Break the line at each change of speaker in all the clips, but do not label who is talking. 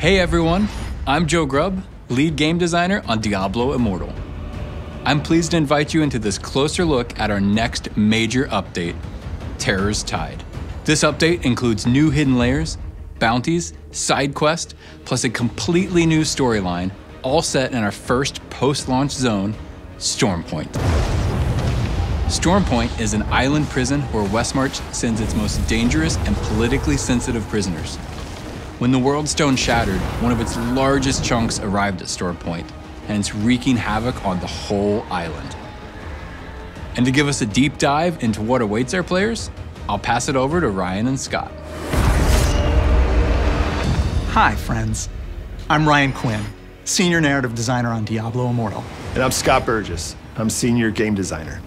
Hey everyone, I'm Joe Grubb, lead game designer on Diablo Immortal. I'm pleased to invite you into this closer look at our next major update, Terror's Tide. This update includes new hidden layers, bounties, side quests, plus a completely new storyline, all set in our first post-launch zone, Stormpoint. Stormpoint is an island prison where Westmarch sends its most dangerous and politically sensitive prisoners. When the World Stone shattered, one of its largest chunks arrived at Stormpoint, and it's wreaking havoc on the whole island. And to give us a deep dive into what awaits our players, I'll pass it over to Ryan and Scott.
Hi, friends. I'm Ryan Quinn, senior narrative designer on Diablo Immortal.
And I'm Scott Burgess. I'm senior game designer.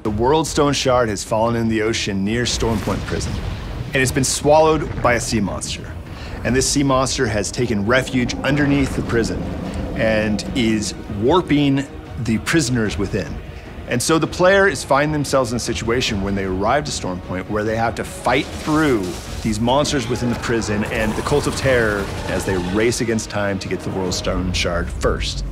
The World Stone Shard has fallen in the ocean near Stormpoint Prison, and it's been swallowed by a sea monster. And this sea monster has taken refuge underneath the prison and is warping the prisoners within. And so the player is finding themselves in a situation when they arrive to Stormpoint where they have to fight through these monsters within the prison and the Cult of Terror as they race against time to get the World Stone Shard first.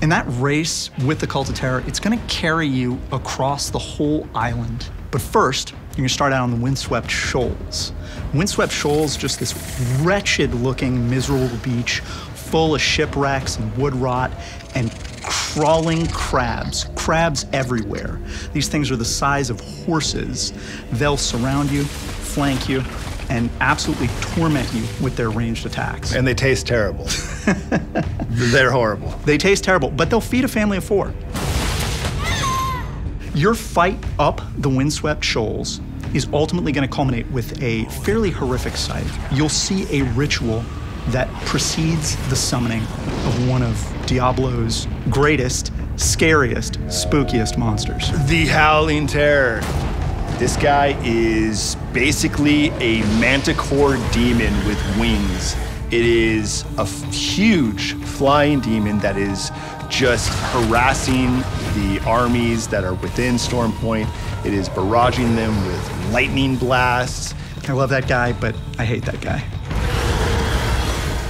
In that race with the Cult of Terror, it's gonna carry you across the whole island. But first, you're gonna start out on the Windswept Shoals. Windswept Shoals, just this wretched-looking, miserable beach full of shipwrecks and wood rot and crawling crabs everywhere. These things are the size of horses. They'll surround you, flank you, and absolutely torment you with their ranged attacks.
And they taste terrible. They're horrible.
They taste terrible, but they'll feed a family of 4. Your fight up the Windswept Shoals is ultimately going to culminate with a fairly horrific sight. You'll see a ritual that precedes the summoning of one of Diablo's greatest, scariest, spookiest monsters.
The Howling Terror. This guy is basically a manticore demon with wings. It is a huge flying demon that is just harassing the armies that are within Stormpoint. It is barraging them with lightning blasts.
I love that guy, but I hate that guy.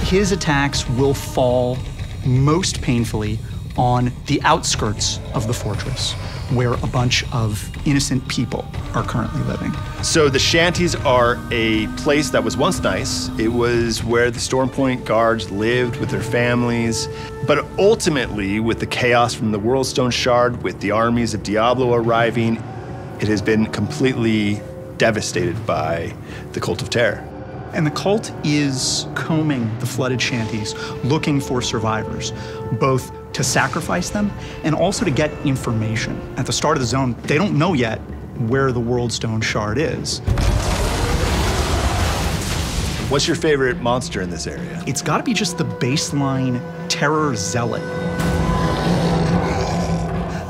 His attacks will fall most painfully on the outskirts of the fortress, where a bunch of innocent people are currently living.
So the shanties are a place that was once nice. It was where the Stormpoint guards lived with their families. But ultimately, with the chaos from the World Stone Shard, with the armies of Diablo arriving, it has been completely devastated by the Cult of Terror.
And the cult is combing the flooded shanties, looking for survivors, both to sacrifice them and also to get information. At the start of the zone, they don't know yet where the World Stone Shard is.
What's your favorite monster in this area?
It's gotta be just the baseline Terror Zealot.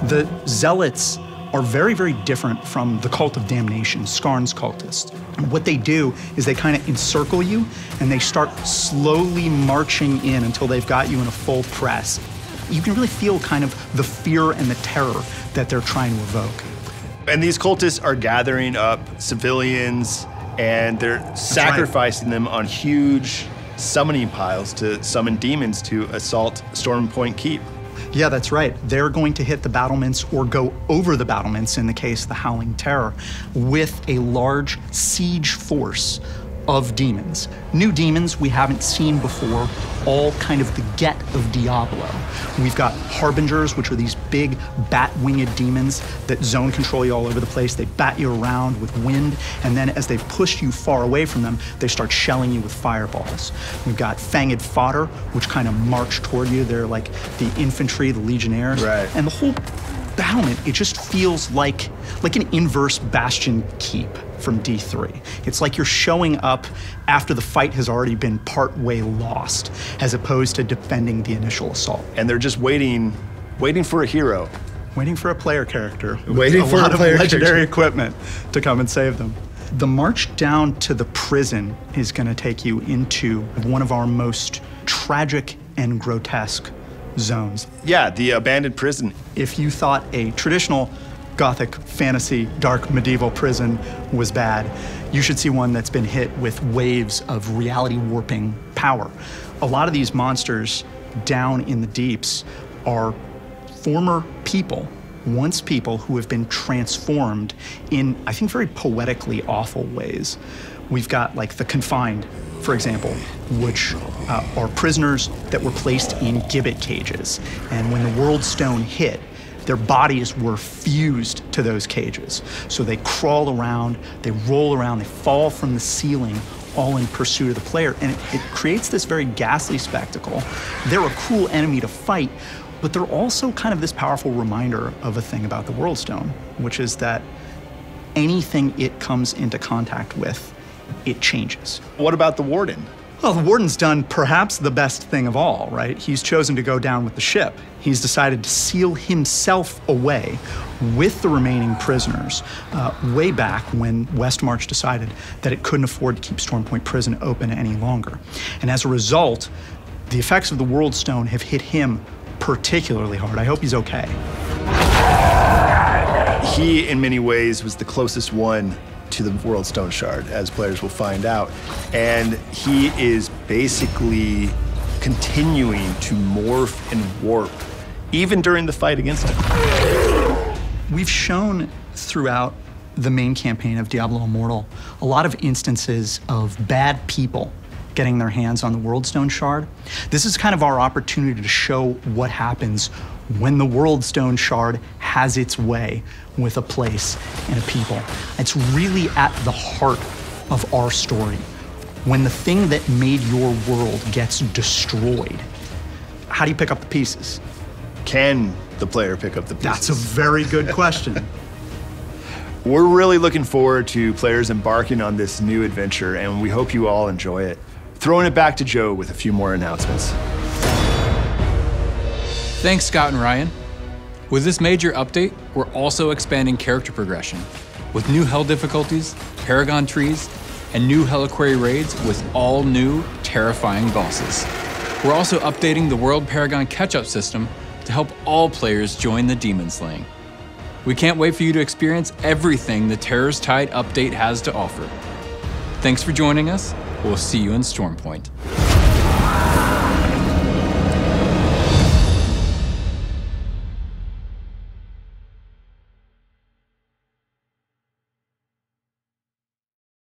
The Zealots are very, very different from the Cult of Damnation, Skarn's cultists. And what they do is they kind of encircle you and they start slowly marching in until they've got you in a full press. You can really feel kind of the fear and the terror that they're trying to evoke.
And these cultists are gathering up civilians and they're sacrificing them on huge summoning piles to summon demons to assault Stormpoint Keep.
Yeah, that's right. They're going to hit the battlements or go over the battlements in the case of the Howling Terror with a large siege force of demons. New demons we haven't seen before, all kind of the get of Diablo. We've got Harbingers, which are these big bat-winged demons that zone control you all over the place. They bat you around with wind, and then as they push you far away from them, they start shelling you with fireballs. We've got Fanged Fodder, which kind of march toward you. They're like the infantry, the legionnaires.
Right.
And the whole battlement, it just feels like an inverse Bastion Keep from D3. It's like you're showing up after the fight has already been part way lost, as opposed to defending the initial assault.
And they're just waiting for a hero.
Waiting for a player character.
Waiting
with
for
a lot
a
of
player
legendary
character.
equipment to come and save them. The march down to the prison is going to take you into one of our most tragic and grotesque zones.
Yeah, the abandoned prison.
If you thought a traditional Gothic fantasy dark medieval prison was bad, you should see one that's been hit with waves of reality warping power. A lot of these monsters down in the deeps are former people, once people who have been transformed in, I think, very poetically awful ways. We've got like the Confined, for example, which are prisoners that were placed in gibbet cages. And when the World Stone hit, their bodies were fused to those cages. So they crawl around, they roll around, they fall from the ceiling, all in pursuit of the player. And it creates this very ghastly spectacle. They're a cool enemy to fight, but they're also kind of this powerful reminder of a thing about the World Stone, which is that anything it comes into contact with, it changes.
What about the Warden?
Well, the Warden's done perhaps the best thing of all, right? He's chosen to go down with the ship. He's decided to seal himself away with the remaining prisoners way back when Westmarch decided that it couldn't afford to keep Stormpoint Prison open any longer. And as a result, the effects of the World Stone have hit him particularly hard. I hope he's okay.
He, in many ways, was the closest one to the World Stone Shard, as players will find out. And he is basically continuing to morph and warp, even during the fight against him.
We've shown throughout the main campaign of Diablo Immortal a lot of instances of bad people getting their hands on the World Stone Shard. This is kind of our opportunity to show what happens when the World Stone Shard has its way with a place and a people. It's really at the heart of our story. When the thing that made your world gets destroyed, how do you pick up the pieces?
Can the player pick up the pieces?
That's a very good question.
We're really looking forward to players embarking on this new adventure, and we hope you all enjoy it. Throwing it back to Joe with a few more announcements.
Thanks, Scott and Ryan. With this major update, we're also expanding character progression with new hell difficulties, Paragon trees, and new Helliquary raids with all new, terrifying bosses. We're also updating the World Paragon catch-up system to help all players join the demon slaying. We can't wait for you to experience everything the Terror's Tide update has to offer. Thanks for joining us. We'll see you in Stormpoint.